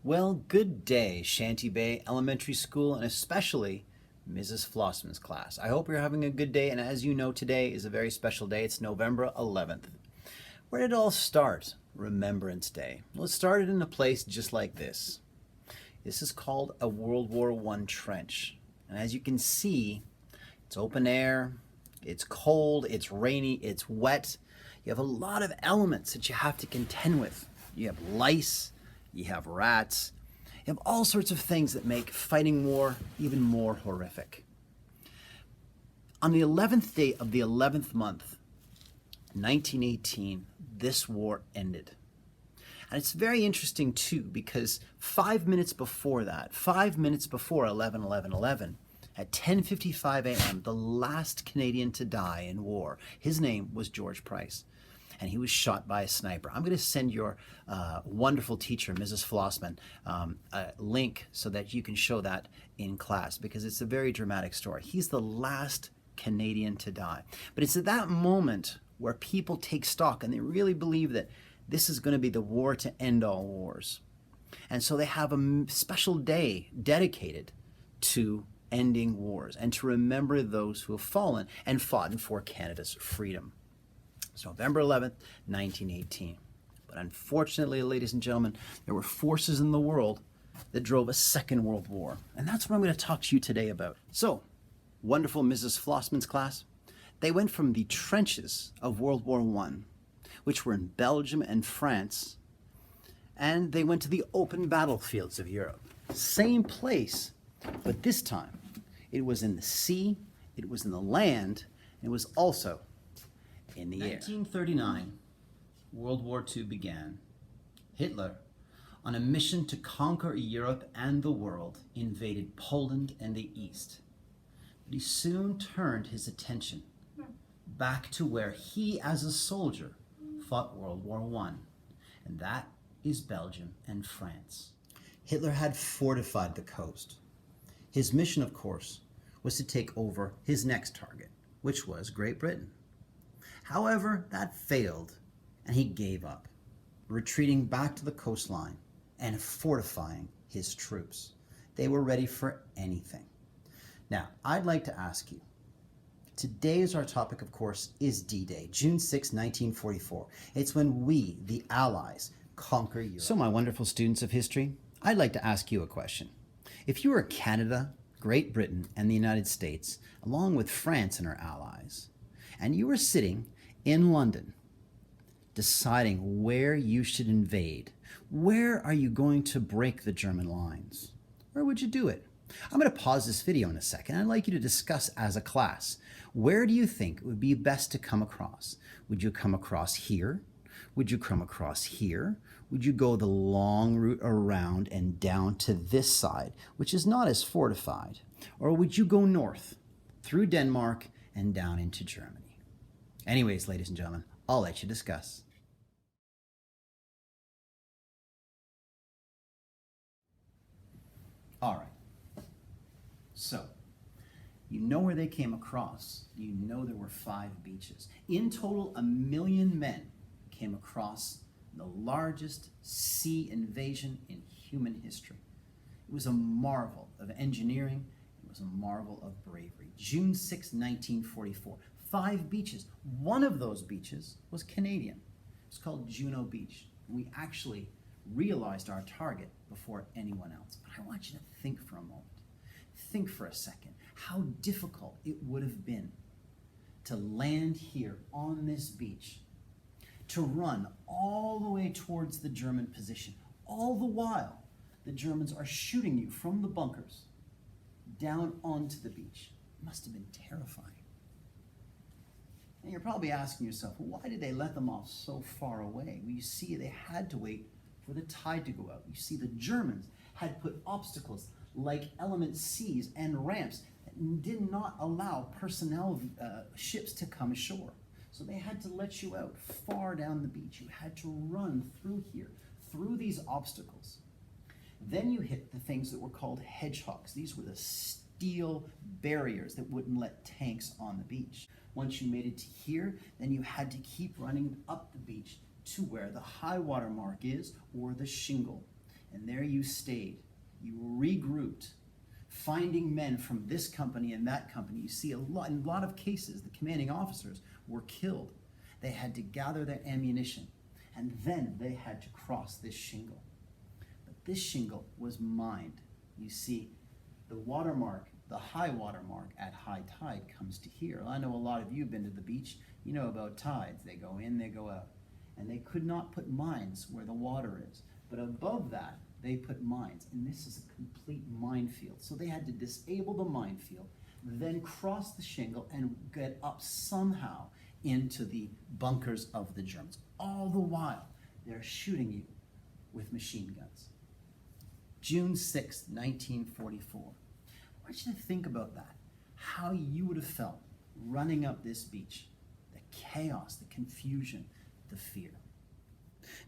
Well, good day, Shanty Bay Elementary School, and especially Mrs. Flossman's class. I hope you're having a good day, and as you know, today is a very special day. It's November 11th. Where did it all start? Remembrance Day. Well, it started in a place just like this. This is called a World War I trench. And as you can see, it's open air, it's cold, it's rainy, it's wet. You have a lot of elements that you have to contend with. You have lice, you have rats, you have all sorts of things that make fighting war even more horrific. On the 11th day of the 11th month, 1918, this war ended. And it's very interesting too, because 5 minutes before that, 5 minutes before 11/11/11, at 10:55 a.m., the last Canadian to die in war, his name was George Price, and he was shot by a sniper. I'm going to send your wonderful teacher, Mrs. Flossman, a link so that you can show that in class, because it's a very dramatic story. He's the last Canadian to die. But it's at that moment where people take stock and they really believe that this is going to be the war to end all wars. And so they have a special day dedicated to ending wars and to remember those who have fallen and fought for Canada's freedom. It's November 11th, 1918. But unfortunately, ladies and gentlemen, there were forces in the world that drove a Second World War. And that's what I'm going to talk to you today about. So, wonderful Mrs. Flossman's class, they went from the trenches of World War I, which were in Belgium and France, and they went to the open battlefields of Europe. Same place, but this time it was in the sea, it was in the land, and it was also in the air. 1939, World War II began. Hitler, on a mission to conquer Europe and the world, invaded Poland and the East. But he soon turned his attention back to where he, as a soldier, fought World War I, and that is Belgium and France. Hitler had fortified the coast. His mission, of course, was to take over his next target, which was Great Britain. However, that failed, and he gave up, retreating back to the coastline and fortifying his troops. They were ready for anything. Now, I'd like to ask you, today is our topic, of course, is D-Day, June 6, 1944. It's when we, the Allies, conquer Europe. So my wonderful students of history, I'd like to ask you a question. If you were Canada, Great Britain, and the United States, along with France and our allies, and you were sitting in London, deciding where you should invade, where are you going to break the German lines? Where would you do it? I'm going to pause this video in a second. I'd like you to discuss as a class, where do you think it would be best to come across? Would you come across here? Would you come across here? Would you go the long route around and down to this side, which is not as fortified? Or would you go north through Denmark and down into Germany? Anyways, ladies and gentlemen, I'll let you discuss. All right. So, you know where they came across. You know there were 5 beaches. In total, 1 million men came across the largest sea invasion in human history. It was a marvel of engineering. It was a marvel of bravery. June 6, 1944. 5 beaches. One of those beaches was Canadian. It's called Juno Beach. We actually realized our target before anyone else. But I want you to think for a moment. Think for a second how difficult it would have been to land here on this beach, to run all the way towards the German position. All the while, the Germans are shooting you from the bunkers down onto the beach. It must have been terrifying. And you're probably asking yourself, well, why did they let them off so far away? Well, you see, they had to wait for the tide to go out. You see, the Germans had put obstacles like element seas and ramps that did not allow personnel ships to come ashore. So they had to let you out far down the beach. You had to run through here, through these obstacles. Then you hit the things that were called hedgehogs. These were the steel barriers that wouldn't let tanks on the beach. Once you made it to here, then you had to keep running up the beach to where the high water mark is, or the shingle. And there you stayed. You regrouped, finding men from this company and that company. You see in a lot of cases, the commanding officers were killed. They had to gather their ammunition, and then they had to cross this shingle. But this shingle was mined. You see, the watermark, the high water mark at high tide comes to here. I know a lot of you have been to the beach. You know about tides. They go in, they go out. And they could not put mines where the water is. But above that, they put mines. And this is a complete minefield. So they had to disable the minefield, then cross the shingle and get up somehow into the bunkers of the Germans. All the while, they're shooting you with machine guns. June 6th, 1944. I want you to think about that, how you would have felt running up this beach, the chaos, the confusion, the fear.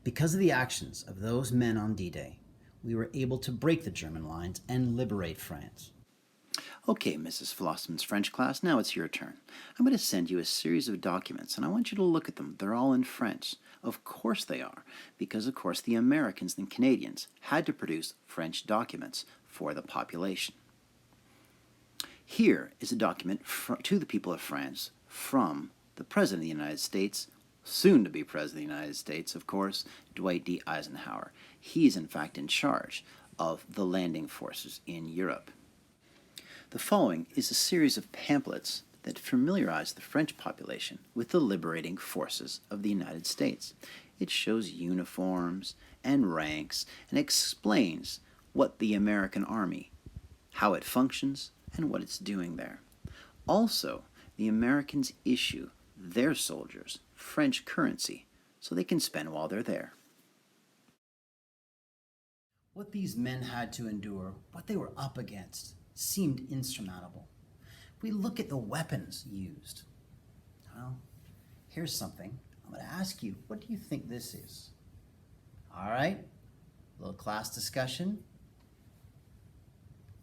Because of the actions of those men on D-Day, we were able to break the German lines and liberate France. Okay, Mrs. Flossman's French class, now it's your turn. I'm going to send you a series of documents, and I want you to look at them. They're all in French. Of course they are, because of course the Americans and Canadians had to produce French documents for the population. Here is a document to the people of France from the President of the United States, soon to be President of the United States, of course, Dwight D. Eisenhower. He is in fact in charge of the landing forces in Europe. The following is a series of pamphlets that familiarize the French population with the liberating forces of the United States. It shows uniforms and ranks and explains what the American Army, how it functions, and what it's doing there. Also, the Americans issue their soldiers French currency so they can spend while they're there. What these men had to endure, what they were up against, seemed insurmountable. If we look at the weapons used, well, here's something. I'm going to ask you, what do you think this is? All right, a little class discussion,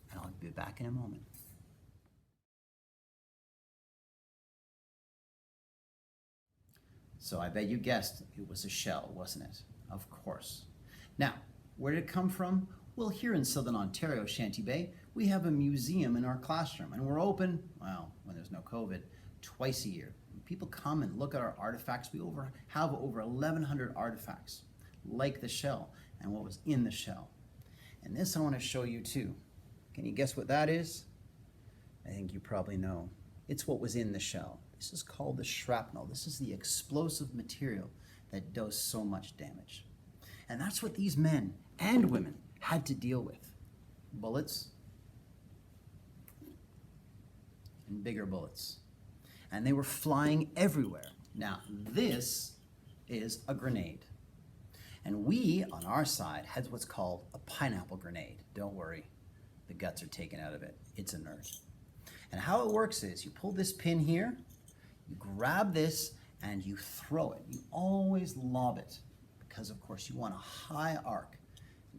and I'll be back in a moment. So I bet you guessed it was a shell, wasn't it? Of course. Now, where did it come from? Well, here in Southern Ontario, Shanty Bay, we have a museum in our classroom, and we're open, well, when there's no COVID, twice a year. People come and look at our artifacts. We have over 1,100 artifacts, like the shell and what was in the shell. And this I want to show you too. Can you guess what that is? I think you probably know. It's what was in the shell. This is called the shrapnel. This is the explosive material that does so much damage. And that's what these men and women had to deal with. Bullets and bigger bullets. And they were flying everywhere. Now, this is a grenade. And we, on our side, had what's called a pineapple grenade. Don't worry, the guts are taken out of it. It's inert. And how it works is you pull this pin here, you grab this, and you throw it. You always lob it because, of course, you want a high arc.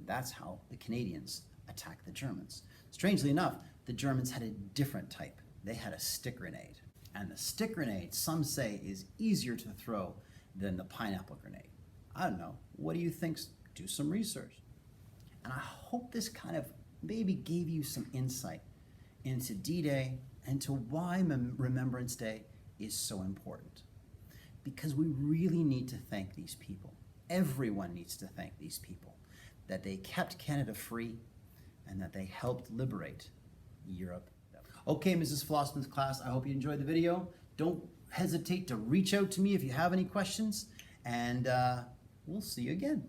That's how the Canadians attacked the Germans. Strangely enough, the Germans had a different type. They had a stick grenade. And the stick grenade, some say, is easier to throw than the pineapple grenade. I don't know. What do you think? Do some research. And I hope this kind of maybe gave you some insight into D-Day and to why Remembrance Day is so important. Because we really need to thank these people. Everyone needs to thank these people that they kept Canada free and that they helped liberate Europe. Okay, Mrs. Flossman's class, I hope you enjoyed the video. Don't hesitate to reach out to me if you have any questions, and we'll see you again.